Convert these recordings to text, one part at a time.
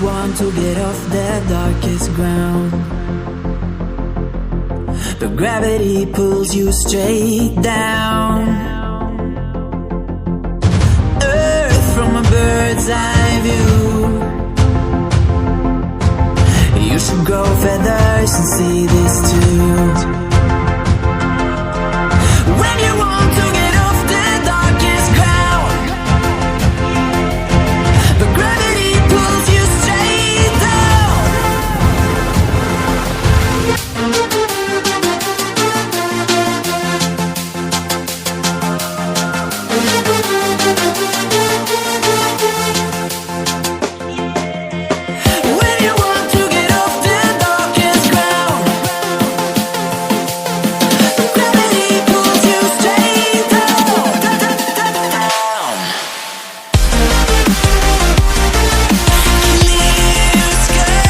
want to get off the darkest ground, but gravity pulls you straight down. Earth from a bird's eye view. You should grow feathers and see this too. When you want to get off the darkest ground, but gravity pulls you straight down. When you want to get off the darkest ground, but gravity pulls you straight down. Clear sky.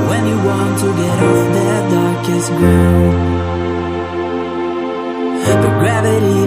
When you want to get off the darkest ground, but gravity